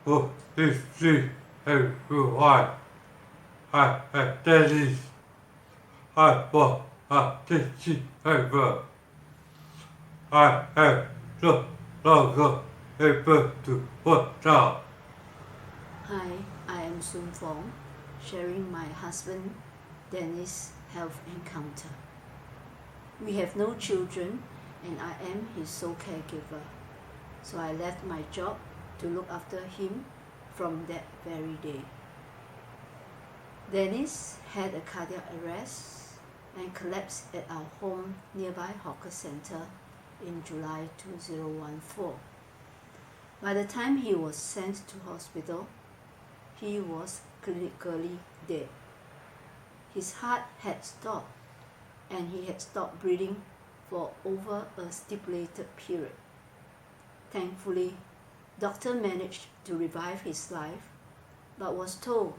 Oh, this is everyone. I am Dennis. I was a teaching helper. I am no longer able to work now. Hi, I am Sun Fong, sharing my husband Dennis' health encounter. We have no children and I am his sole caregiver, so I left my job to look after him from that very day. Dennis had a cardiac arrest and collapsed at our home nearby hawker center in July 2014. By the time he was sent to hospital, he was clinically dead. His heart had stopped and he had stopped breathing for over a stipulated period. Thankfully, doctor managed to revive his life but was told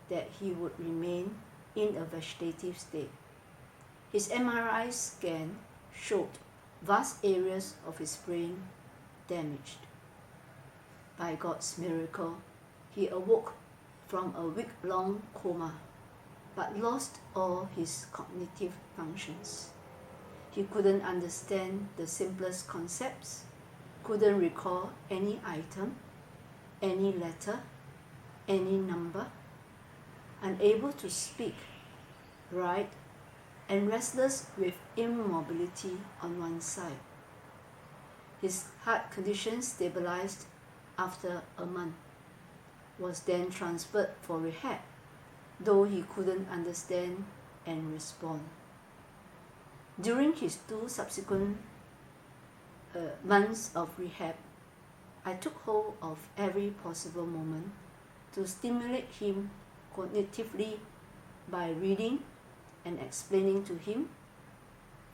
that he would remain in a vegetative state. His MRI scan showed vast areas of his brain damaged. By God's miracle, he awoke from a week-long coma but lost all his cognitive functions. He couldn't understand the simplest concepts, couldn't recall any item, any letter, any number, unable to speak, write, and restless with immobility on one side. His heart condition stabilized after a month, was then transferred for rehab, though he couldn't understand and respond. During his 2 subsequent months of rehab, I took hold of every possible moment to stimulate him cognitively by reading and explaining to him,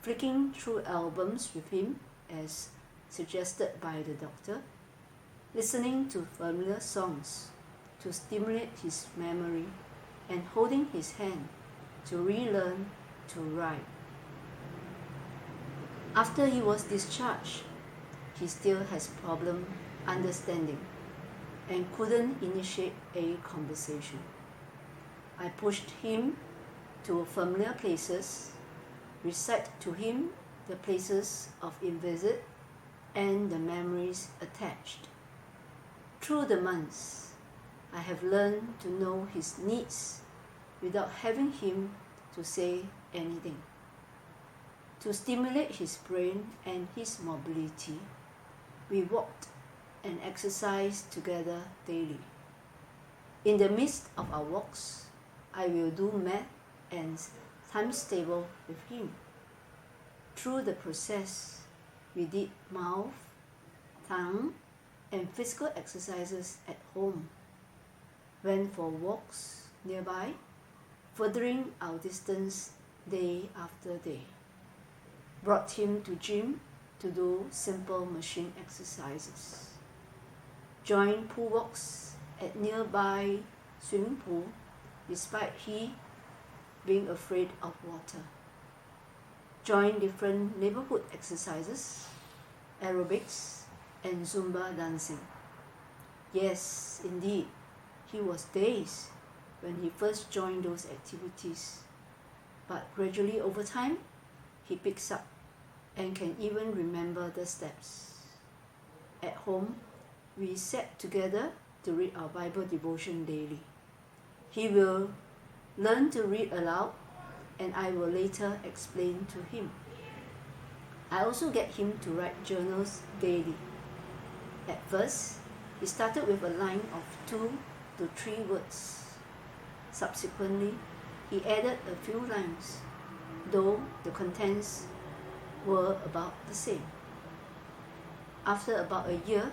flicking through albums with him as suggested by the doctor, listening to familiar songs to stimulate his memory, and holding his hand to relearn to write. After he was discharged, he still has problem understanding and couldn't initiate a conversation. I pushed him to familiar places, recite to him the places of visit and the memories attached. Through the months, I have learned to know his needs without having him to say anything. To stimulate his brain and his mobility, we walked and exercised together daily. In the midst of our walks, I will do math and times table with him. Through the process, we did mouth, tongue, and physical exercises at home, went for walks nearby, furthering our distance day after day, brought him to gym to do simple machine exercises, joined pool walks at nearby swimming pool despite he being afraid of water, joined different neighborhood exercises, aerobics, and Zumba dancing. Yes, indeed, he was dazed when he first joined those activities, but gradually over time, he picks up and can even remember the steps. At home, we sat together to read our Bible devotion daily. He will learn to read aloud, and I will later explain to him. I also get him to write journals daily. At first, he started with a line of 2 to 3 words. Subsequently, he added a few lines, though the contents were about the same. After about a year,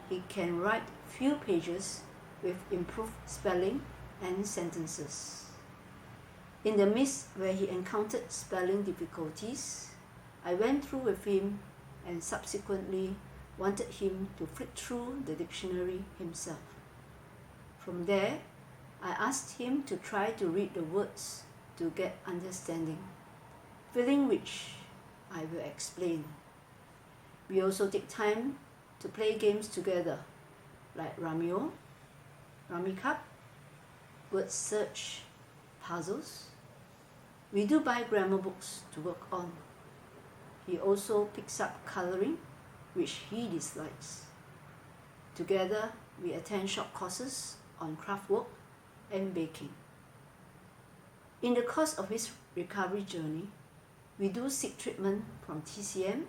he can write few pages with improved spelling and sentences. In the midst where he encountered spelling difficulties, I went through with him and subsequently wanted him to flick through the dictionary himself. From there, I asked him to try to read the words to get understanding, feeling which I will explain. We also take time to play games together, like Ramyo, Rummy Cup, word search, puzzles. We do buy grammar books to work on. He also picks up colouring, which he dislikes. Together, we attend short courses on craft work and baking. In the course of his recovery journey, we do seek treatment from TCM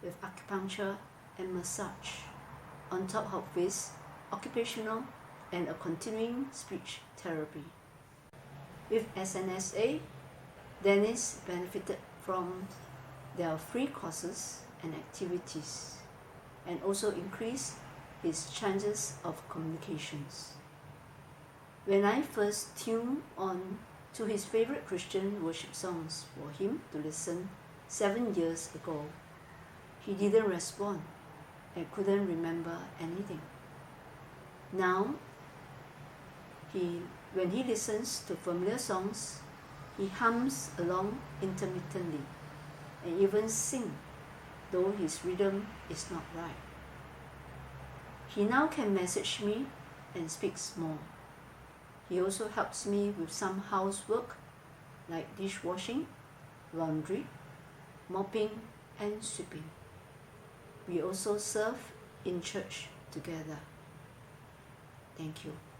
with acupuncture and massage, on top of his occupational and a continuing speech therapy. With SNSA, Dennis benefited from their free courses and activities, and also increased his chances of communications. When I first tuned on to his favorite Christian worship songs for him to listen 7 years ago, he didn't respond and couldn't remember anything. Now, when he listens to familiar songs, he hums along intermittently and even sings, though his rhythm is not right. He now can message me and speaks more. He also helps me with some housework like dishwashing, laundry, mopping, and sweeping. We also serve in church together. Thank you.